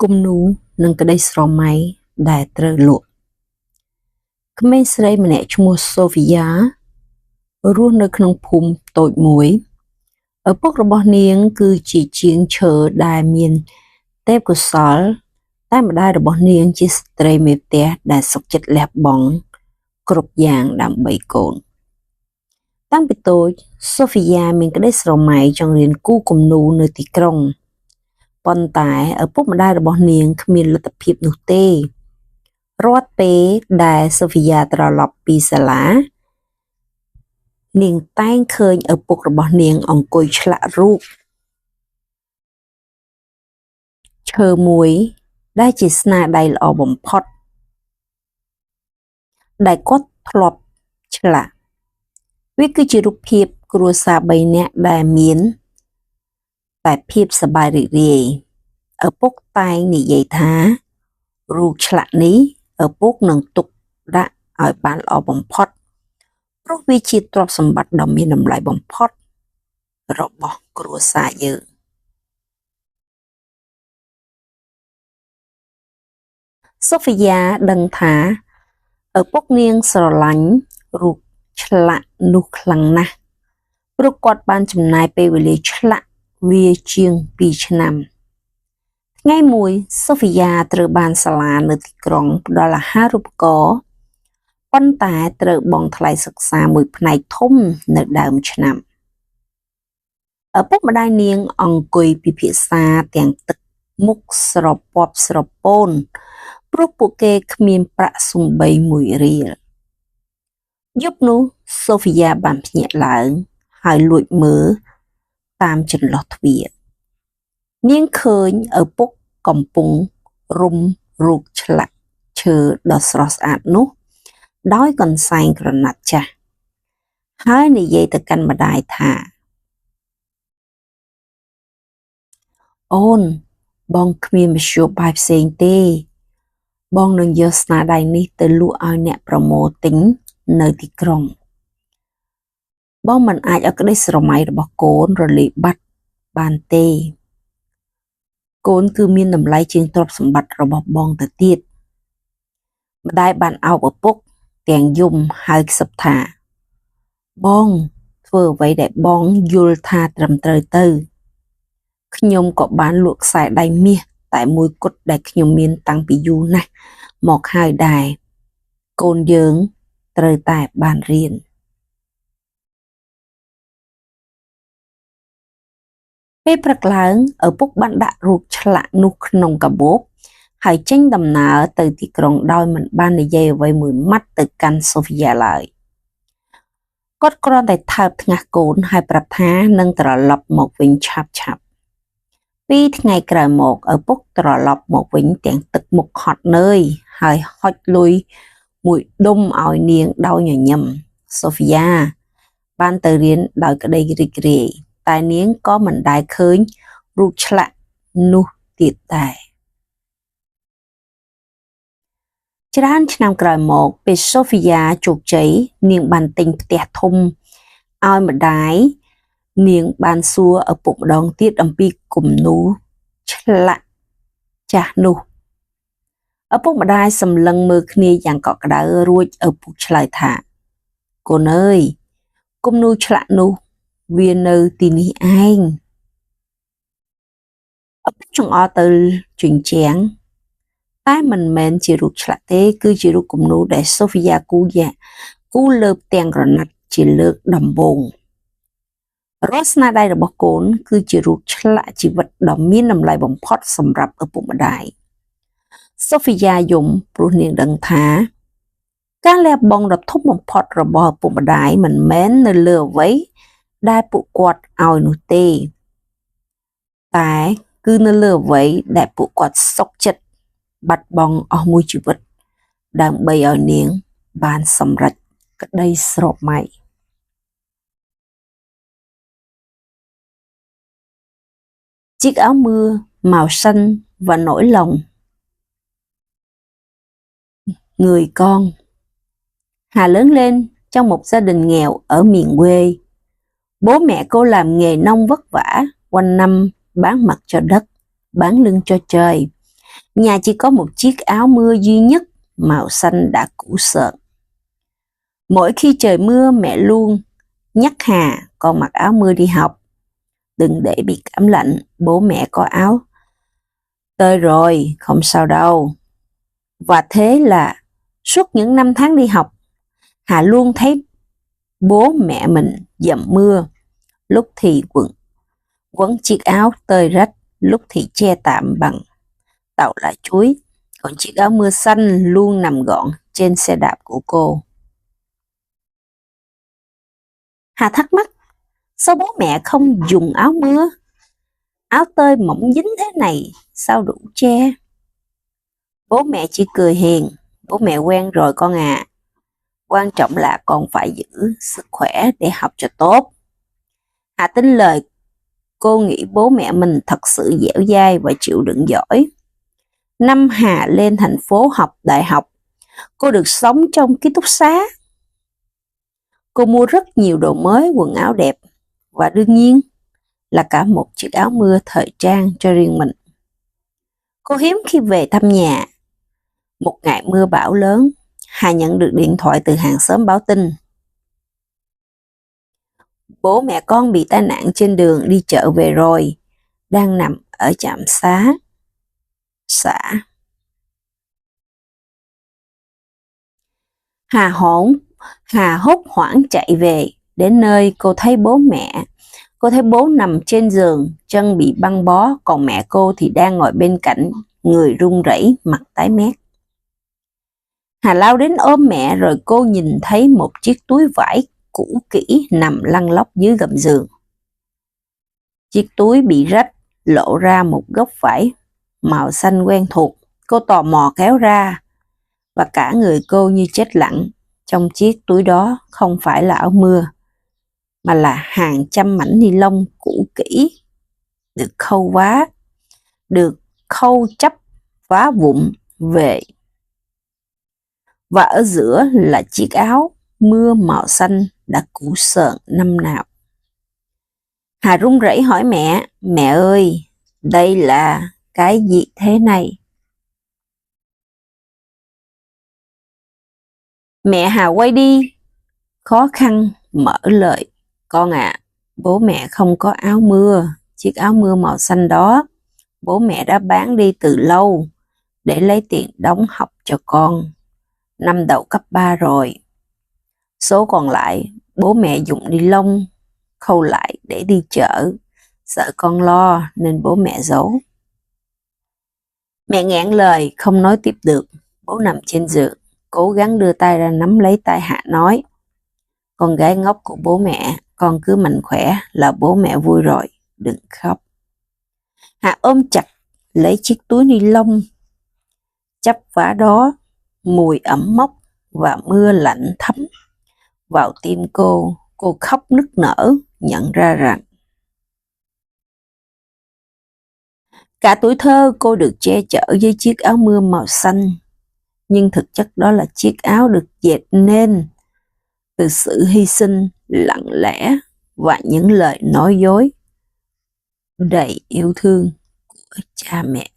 គំនូនិងក្តីស្រមៃដែលត្រូវលក់ក្មេងស្រីម្នាក់ឈ្មោះសូហ្វីយ៉ារស់នៅក្នុងភូមិតូចមួយឪពុករបស់នាងគឺជាជាងឈើដែលមានទេពកោសល្យតែម្ដាយរបស់នាងជាស្ត្រីមេផ្ទះដែលសុខចិត្តលះបង់គ្រប់យ៉ាងដើម្បីកូនតាំងពីតូចសូហ្វីយ៉ាមានក្តីស្រមៃចង់រៀនគូរគំនូរនៅទីក្រុងប៉ុន្តែឪពុកម្ដាយរបស់នាងគ្មានលទ្ធភាពនោះទេរាល់ពេលដែលសូហ្វីយ៉ាត្រឡប់ពីសាលានាងតែងឃើញឪពុករបស់នាងអង្គុយឆ្លាក់រូបឈើមួយដែលជាស្នាដៃល្អបំផុតដែលគាត់ធ្លាប់ឆ្លាក់វាគឺជារូបភាពគ្រួសារ3នាក់ដែលមានតែភាពសប្បាយរីករាយឪពុកតែងនិយាយថារូបឆ្លាក់នេះឪពុកនឹងទុកដាក់ឲ្យបានល្អបំផុតព្រោះវាជាទ្រព្យសម្បត្តិដ៏មានតម្លៃបំផុតរបស់គ្រួសារយើងសូហ្វីយ៉ាដឹងថាឪពុកនាងស្រឡាញ់រូបឆ្លាក់នោះខ្លាំងណាស់ព្រោះគាត់បានចំណាយពេលវេលាឆ្លាក់វាជាង2ឆ្នាំថ្ងៃមួយសូហ្វីយ៉ាត្រូវបានសាលានៅទីក្រុងផ្ដល់អាហារូបករណ៍ប៉ុន្តែត្រូវបង់ថ្លៃសិក្សាមួយផ្នែកធំនៅដើមឆ្នាំឪពុកម្ដាយនាងអង្គុយពិភាក្សាទាំងទឹកមុខស្រពាប់ស្រពោនព្រោះពួកគេគ្មានប្រាក់សូម្បីមួយរៀលយប់នោះសូហ្វីយ៉ាបានភ្ញាក់ឡើងហើយលួចមើលតាមចន្លោះទ្វារនាងឃើញឪពុកកំពុងរុំរូបឆ្លាក់ឈើដ៏ស្រស់ស្អាតនោះដោយកន្សែងក្រណាត់ចាស់ហើយនិយាយទៅកាន់ម្ដាយថាអូនបងគ្មានមធ្យោបាយផ្សេងទេបងនឹងយកស្នាដៃនេះទៅលក់ឲ្យអ្នកប្រមូលទិញនៅទីក្រុងបងមិនអាចឲ្យក្តីស្រមៃរបស់កូនរលាយបាត់បានទេកូនគឺមានតម្លៃជាងទ្រព្យសម្បត្តិរបស់បងទៅទៀតម្ដាយបានអោបឪពុកទាំងយំហើយខ្សឹបថាបងធ្វើអ្វីដែលបងយល់ថាត្រឹមត្រូវទៅខ្ញុំក៏បានលក់ខ្សែដៃមាសតែមួយគត់ដែលខ្ញុំមានតាំងពីយូរណាស់មកហើយដែរកូនយើងត្រូវតែបានរៀនពេលព្រឹកឡើងឪពុកបានដាក់រូបឆ្លាក់នោះក្នុងកាបូបហើយចេញដំណើរទៅទីក្រុងដោយមិនបាននិយាយអ្វីមួយម៉ាត់ទៅកាន់សូហ្វីយ៉ាឡើយគាត់គ្រាន់តែថើបថ្ងាសកូនហើយប្រាប់ថានឹងត្រឡប់មកវិញឆាប់2ថ្ងៃក្រោយមកឪពុកត្រឡប់មកវិញទាំងទឹកមុខហត់នឿយហើយហុចលុយមួយដុំឲ្យនាងដោយញញឹមសូហ្វីយ៉ាបានទៅរៀនដោយក្តីរីករាយតែនាងក៏មិនដែលឃើញរូបឆ្លាក់នោះទៀតដែរច្រើនឆ្នាំក្រោយមកពេលសូហ្វីយ៉ាជោគជ័យនាងបានទិញផ្ទះធំឲ្យម្ដាយនាងបានសួរឪពុកម្ដងទៀតអំពីគំនូរឆ្លាក់ចាស់នោះឪពុកម្ដាយសម្លឹងមើលគ្នាយ៉ាងកក់ក្ដៅរួចឪពុកឆ្លើយថាកូនអើយគំនូរឆ្លាក់នោះវានៅទីនេះឯងឪពុកចង្អុលទៅជញ្ជាំងតែមិនមែនជារូបឆ្លាក់ទេគឺជារូបគំនូរដែលសូហ្វីយ៉ាគូលើផ្ទាំងក្រណាត់ជាលើកដំបូងរាល់ស្នាដៃរបស់កូនគឺជារូបឆ្លាក់ជីវិតដ៏មានតម្លៃបំផុតសម្រាប់ឪពុកម្ដាយសូហ្វីយ៉ាយំព្រោះនាងដឹងថាការលះបង់ដ៏ធំបំផុតរបស់ឪពុកម្ដាយមិនមែននៅលើអ្វីដែលពួកគាត់ឲ្យនោះទេតែគឺនៅលើអ្វីដែលពួកគាត់សុខចិត្តបាត់បង់អស់មួយជីវិតដើម្បីឲ្យនាងបានសម្រេចក្តីស្រមៃchiếc áo mưa màu xanh và nỗi lòng người con Hà lớn lên trong một gia đình nghèo ở miền quê bố mẹ cô làm nghề nông vất vả quanh năm bán mặt cho đất bán lưng cho trời Nhà chỉ có một chiếc áo mưa duy nhất, màu xanh đã cũ sợn. Mỗi khi trời mưa, mẹ luôn nhắc Hà con mặc áo mưa đi học. Đừng để bị cảm lạnh, bố mẹ có áo tơi rồi, không sao đâu. Và thế là suốt những năm tháng đi học, Hà luôn thấy bố mẹ mình dầm mưa, lúc thì quấn chiếc áo tơi rách, lúc thì che tạm bằng tàu lá chuối, còn chiếc áo mưa xanh luôn nằm gọn trên xe đạp của cô. Hà thắc mắc, sao bố mẹ không dùng áo mưa? Áo tơi mỏng dính thế này, sao đủ che? Bố mẹ chỉ cười hiền, bố mẹ quen rồi con à. Quan trọng là con phải giữ sức khỏe để học cho tốt. Hà tin lời cô, nghĩ bố mẹ mình thật sự dẻo dai và chịu đựng giỏi. Năm Hà lên thành phố học đại học, cô được sống trong ký túc xá. Cô mua rất nhiều đồ mới, quần áo đẹp và đương nhiên là cả một chiếc áo mưa thời trang cho riêng mình. Cô hiếm khi về thăm nhà. Một ngày mưa bão lớn, Hà nhận được điện thoại từ hàng xóm báo tin. Bố mẹ con bị tai nạn trên đường đi chợ về rồi, đang nằm ở trạm xã. Hà hốt hoảng chạy về, đến nơi cô thấy bố nằm trên giường, chân bị băng bó, còn mẹ cô thì đang ngồi bên cạnh, người run rẩy, mặt tái mét. Hà lao đến ôm mẹ, rồi cô nhìn thấy một chiếc túi vải cũ kỹ nằm lăn lóc dưới gầm giường. Chiếc túi bị rách, lộ ra một góc vải màu xanh quen thuộc. Cô tò mò kéo ra, và cả người cô như chết lặng. Trong chiếc túi đó không phải là áo mưa, mà là hàng trăm mảnh ni lông cũ kỹ, được khâu chắp vá vụn về. Và ở giữa là chiếc áo mưa màu xanh đã cũ sợn năm nào. Hà run rẩy hỏi mẹ, mẹ ơi, đây là cái gì thế này? Mẹ Hà quay đi, khó khăn mở lời, con à, bố mẹ không có áo mưa, chiếc áo mưa màu xanh đó, bố mẹ đã bán đi từ lâu, để lấy tiền đóng học cho con. Năm đầu cấp 3 rồi. Số còn lại, bố mẹ dùng ni lông khâu lại để đi chợ, sợ con lo nên bố mẹ giấu. Mẹ nghẹn lời không nói tiếp được. Bố nằm trên giường, cố gắng đưa tay ra nắm lấy tay Hạ nói, con gái ngốc của bố mẹ, con cứ mạnh khỏe là bố mẹ vui rồi, đừng khóc. Hạ ôm chặt lấy chiếc túi ni lông chắp vá đó, mùi ẩm mốc và mưa lạnh thấm vào tim cô khóc nức nở, nhận ra rằng cả tuổi thơ cô được che chở dưới chiếc áo mưa màu xanh, nhưng thực chất đó là chiếc áo được dệt nên từ sự hy sinh lặng lẽ và những lời nói dối đầy yêu thương của cha mẹ.